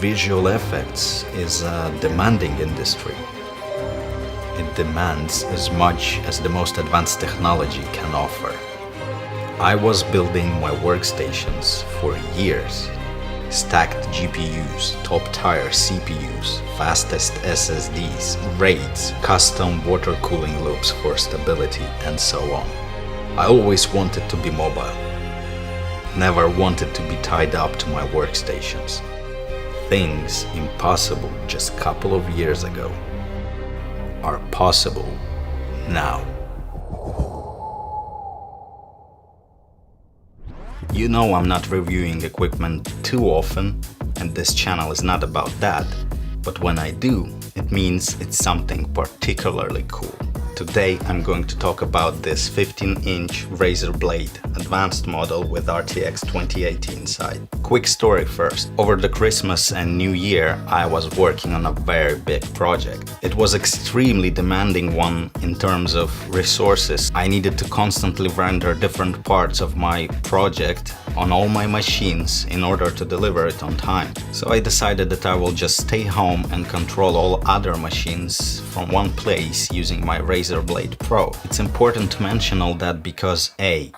Visual effects is a demanding industry. It demands as much as the most advanced technology can offer. I was building my workstations for years. Stacked GPUs, top-tier CPUs, fastest SSDs, RAIDs, custom water cooling loops for stability, and so on. I always wanted to be mobile. Never wanted to be tied up to my workstations. Things impossible just a couple of years ago are possible now. You know I'm not reviewing equipment too often, and this channel is not about that, but when I do, it means it's something particularly cool. Today I'm going to talk about this 15-inch Razer Blade advanced model with RTX 2080 inside. Quick story first. Over the Christmas and New Year I was working on a very big project. It was extremely demanding one in terms of resources. I needed to constantly render different parts of my project on all my machines in order to deliver it on time. So I decided that I will just stay home and control all other machines from one place using my Razer Blade Pro. It's important to mention all that because A,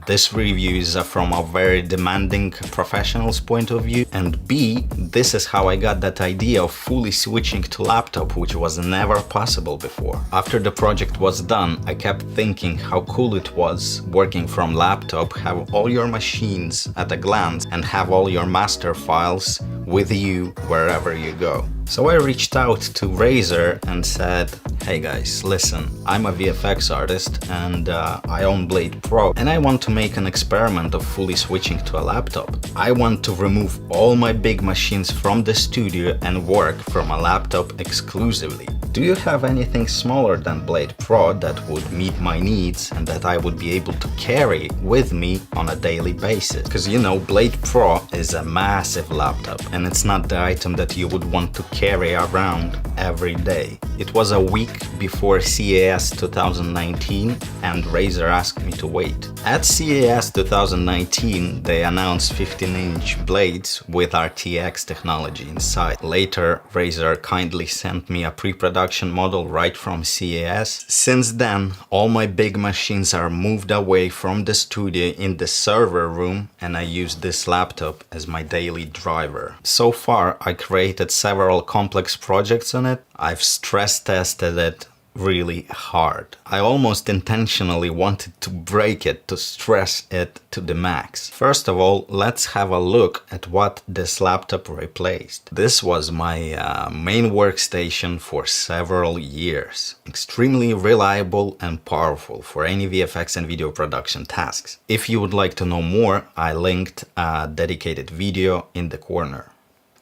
this review is from a very demanding professional's point of view, and B, this is how I got that idea of fully switching to laptop, which was never possible before. After the project was done, I kept thinking how cool it was working from laptop, have all your machines at a glance and have all your master files with you wherever you go. So I reached out to Razer and said, hey guys, listen, I'm a VFX artist and I own Blade Pro and I want to make an experiment of fully switching to a laptop. I want to remove all my big machines from the studio and work from a laptop exclusively. Do you have anything smaller than Blade Pro that would meet my needs and that I would be able to carry with me on a daily basis? Because you know, Blade Pro is a massive laptop and it's not the item that you would want to carry around every day. It was a week before CES 2019 and Razer asked me to wait. At CES 2019 they announced 15-inch blades with RTX technology inside. Later Razer kindly sent me a pre-production model right from CES. Since then all my big machines are moved away from the studio in the server room and I use this laptop as my daily driver. So far I created several complex projects on it. I've stress tested it really hard. I almost intentionally wanted to break it, to stress it to the max. First of all, let's have a look at what this laptop replaced. This was my main workstation for several years. Extremely reliable and powerful for any VFX and video production tasks. If you would like to know more, I linked a dedicated video in the corner.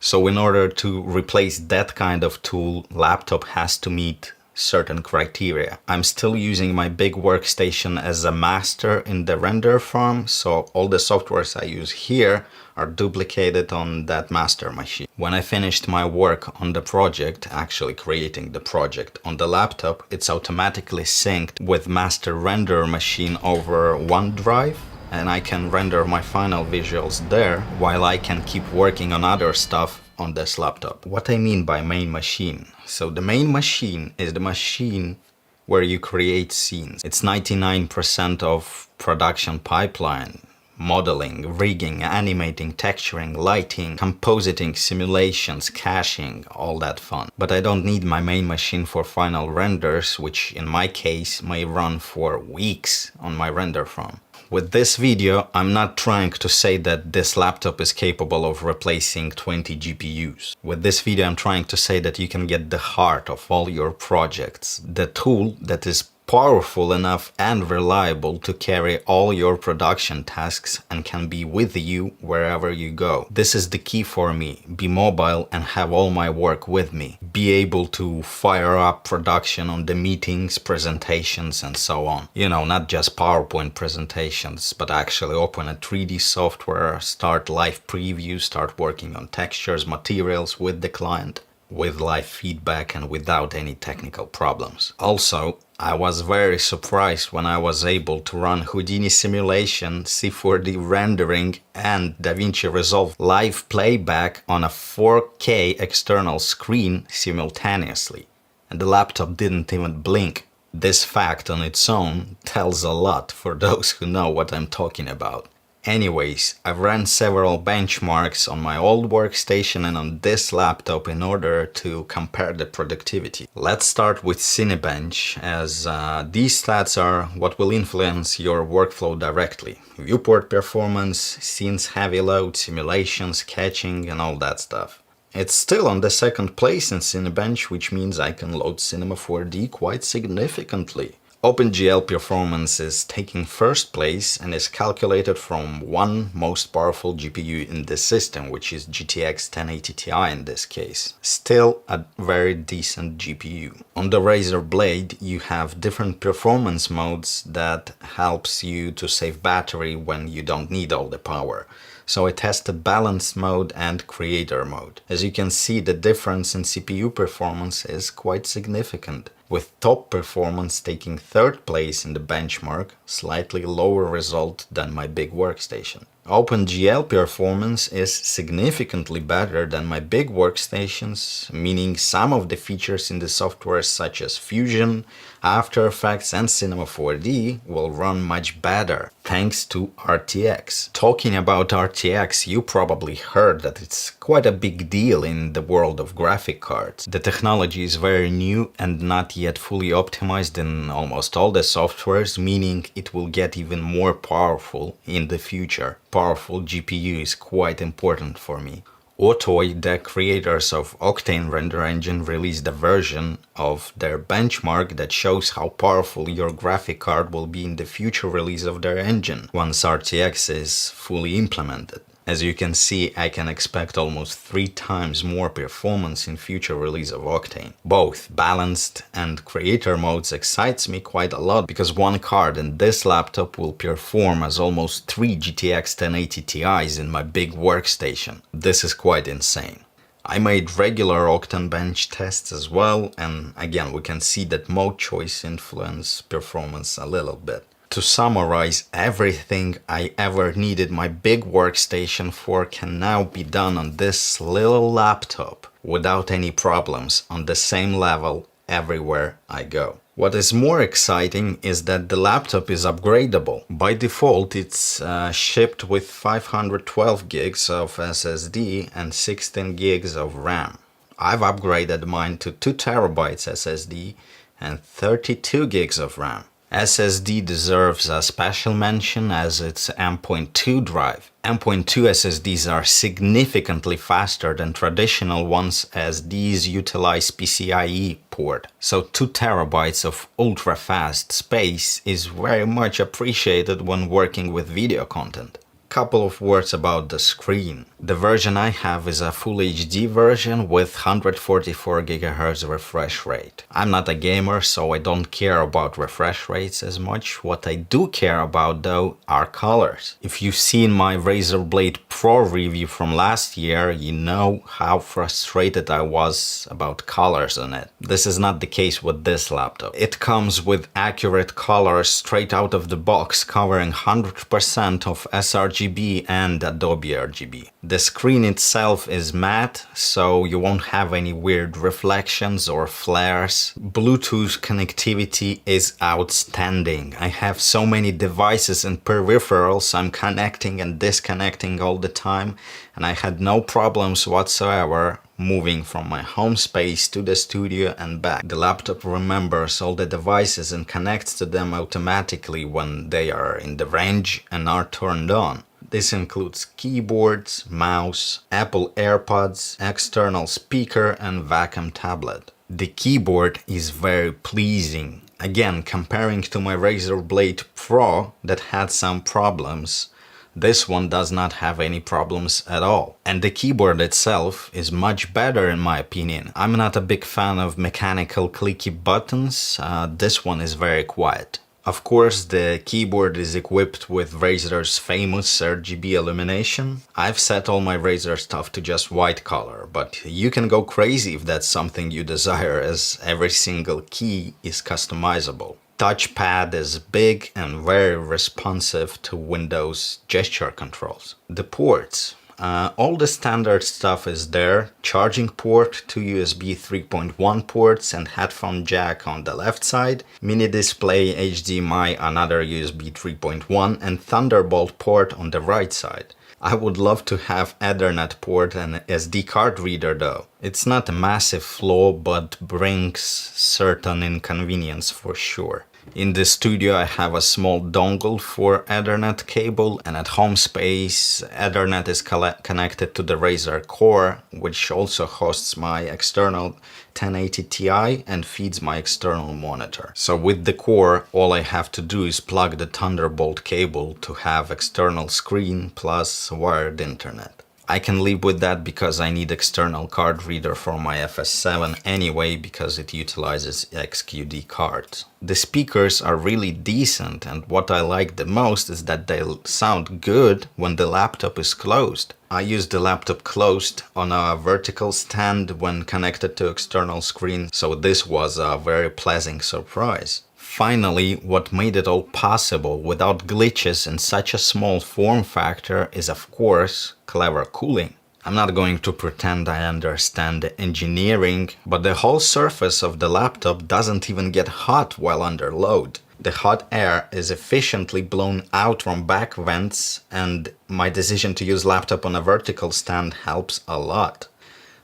So in order to replace that kind of tool, laptop has to meet certain criteria. I'm still using my big workstation as a master in the render farm, so all the softwares I use here are duplicated on that master machine. When I finished my work on the project, actually creating the project on the laptop, it's automatically synced with master render machine over OneDrive, and I can render my final visuals there while I can keep working on other stuff on this laptop. What I mean by main machine. So the main machine is the machine where you create scenes. It's 99% of production pipeline. Modeling, rigging, animating, texturing, lighting, compositing, simulations, caching, all that fun. But I don't need my main machine for final renders, which in my case may run for weeks on my render farm. With this video, I'm not trying to say that this laptop is capable of replacing 20 GPUs. With this video, I'm trying to say that you can get the heart of all your projects. The tool that is powerful enough and reliable to carry all your production tasks and can be with you wherever you go. This is the key for me. Be mobile and have all my work with me. Be able to fire up production on the meetings, presentations and so on. You know, not just PowerPoint presentations, but actually open a 3D software, start live preview, start working on textures, materials with the client. with live feedback and without any technical problems. Also, I was very surprised when I was able to run Houdini simulation, C4D rendering and DaVinci Resolve live playback on a 4K external screen simultaneously. And the laptop didn't even blink. This fact on its own tells a lot for those who know what I'm talking about. Anyways, I've ran several benchmarks on my old workstation and on this laptop in order to compare the productivity. Let's start with Cinebench, as these stats are what will influence your workflow directly. Viewport performance, scenes heavy load, simulations, catching and all that stuff. It's still on the second place in Cinebench, which means I can load Cinema 4D quite significantly. OpenGL performance is taking first place and is calculated from one most powerful GPU in this system, which is GTX 1080 Ti in this case. Still a very decent GPU. On the Razer Blade you have different performance modes that helps you to save battery when you don't need all the power. So I tested balanced mode and creator mode. As you can see, the difference in CPU performance is quite significant, with top performance taking third place in the benchmark, slightly lower result than my big workstation. OpenGL performance is significantly better than my big workstations, meaning some of the features in the software such as Fusion, After Effects and Cinema 4D will run much better thanks to RTX. Talking about RTX, you probably heard that it's quite a big deal in the world of graphic cards. The technology is very new and not yet fully optimized in almost all the softwares, meaning it will get even more powerful in the future. Powerful GPU is quite important for me. Otoy, the creators of Octane render engine, released a version of their benchmark that shows how powerful your graphic card will be in the future release of their engine once RTX is fully implemented. As you can see, I can expect almost 3 times more performance in future release of Octane. Both balanced and creator modes excites me quite a lot, because one card in this laptop will perform as almost 3 GTX 1080 Ti's in my big workstation. This is quite insane. I made regular Octane bench tests as well, and again we can see that mode choice influences performance a little bit. To summarize, everything I ever needed my big workstation for can now be done on this little laptop without any problems, on the same level everywhere I go. What is more exciting is that the laptop is upgradable. By default it's shipped with 512 gigs of SSD and 16 gigs of RAM. I've upgraded mine to 2 terabytes SSD and 32 gigs of RAM. SSD deserves a special mention as it's M.2 drive. M.2 SSDs are significantly faster than traditional ones, as these utilize PCIe port. So 2 terabytes of ultra-fast space is very much appreciated when working with video content. Couple of words about the screen. The version I have is a Full HD version with 144 GHz refresh rate. I'm not a gamer, so I don't care about refresh rates as much. What I do care about though are colors. If you've seen my Razer Blade Pro review from last year, you know how frustrated I was about colors on it. This is not the case with this laptop. It comes with accurate colors straight out of the box, covering 100% of sRGB and Adobe RGB. The screen itself is matte, so you won't have any weird reflections or flares. Bluetooth connectivity is outstanding. I have so many devices and peripherals I'm connecting and disconnecting all the time, and I had no problems whatsoever moving from my home space to the studio and back. The laptop remembers all the devices and connects to them automatically when they are in the range and are turned on. This includes keyboards, mouse, Apple AirPods, external speaker and Wacom tablet. The keyboard is very pleasing. Again, comparing to my Razer Blade Pro that had some problems, this one does not have any problems at all. And the keyboard itself is much better in my opinion. I'm not a big fan of mechanical clicky buttons. This one is very quiet. Of course, the keyboard is equipped with Razer's famous RGB illumination. I've set all my Razer stuff to just white color, but you can go crazy if that's something you desire, as every single key is customizable. Touchpad is big and very responsive to Windows gesture controls. The ports. All the standard stuff is there. Charging port, 2 USB 3.1 ports and headphone jack on the left side, mini display, HDMI, another USB 3.1 and Thunderbolt port on the right side. I would love to have Ethernet port and SD card reader though. It's not a massive flaw, but brings certain inconvenience for sure. In the studio I have a small dongle for Ethernet cable, and at home space Ethernet is connected to the Razer Core, which also hosts my external 1080 Ti and feeds my external monitor. So with the Core, all I have to do is plug the Thunderbolt cable to have external screen plus wired internet. I can live with that because I need external card reader for my FS7 anyway, because it utilizes XQD cards. The speakers are really decent, and what I like the most is that they sound good when the laptop is closed. I use the laptop closed on a vertical stand when connected to external screen, so this was a very pleasant surprise. Finally, what made it all possible without glitches in such a small form factor is, of course, clever cooling. I'm not going to pretend I understand the engineering, but the whole surface of the laptop doesn't even get hot while under load. The hot air is efficiently blown out from back vents, and my decision to use laptop on a vertical stand helps a lot.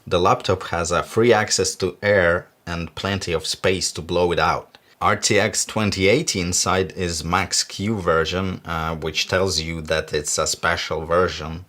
The laptop has a free access to air and plenty of space to blow it out. RTX 2080 inside is Max-Q version, which tells you that it's a special version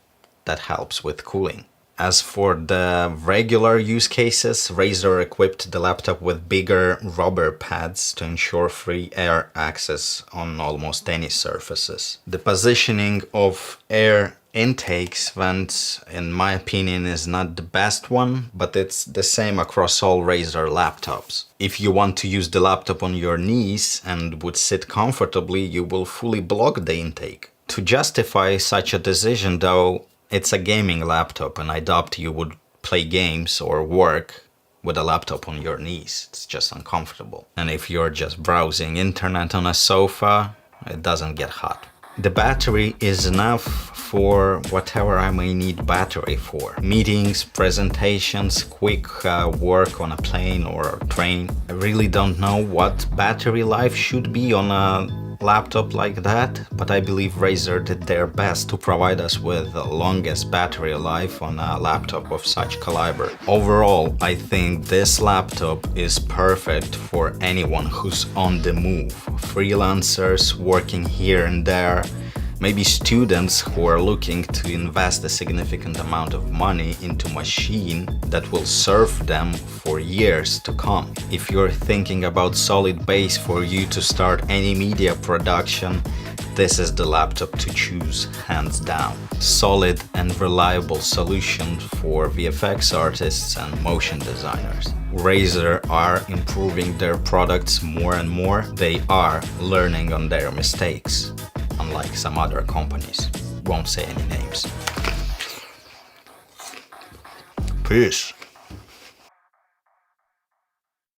that helps with cooling. As for the regular use cases, Razer equipped the laptop with bigger rubber pads to ensure free air access on almost any surfaces. The positioning of air intakes vents, in my opinion, is not the best one, but it's the same across all Razer laptops. If you want to use the laptop on your knees and would sit comfortably, you will fully block the intake. To justify such a decision though, it's a gaming laptop, and I doubt you would play games or work with a laptop on your knees. It's just uncomfortable. And if you're just browsing internet on a sofa, it doesn't get hot. The battery is enough for whatever I may need battery for. Meetings, presentations, quick work on a plane or a train. I really don't know what battery life should be on a laptop like that, but I believe Razer did their best to provide us with the longest battery life on a laptop of such caliber. Overall, I think this laptop is perfect for anyone who's on the move. Freelancers working here and there, maybe students who are looking to invest a significant amount of money into a machine that will serve them for years to come. If you're thinking about solid base for you to start any media production, this is the laptop to choose, hands down. Solid and reliable solution for VFX artists and motion designers. Razer are improving their products more and more. They are learning on their mistakes, unlike some other companies. Won't say any names. Peace.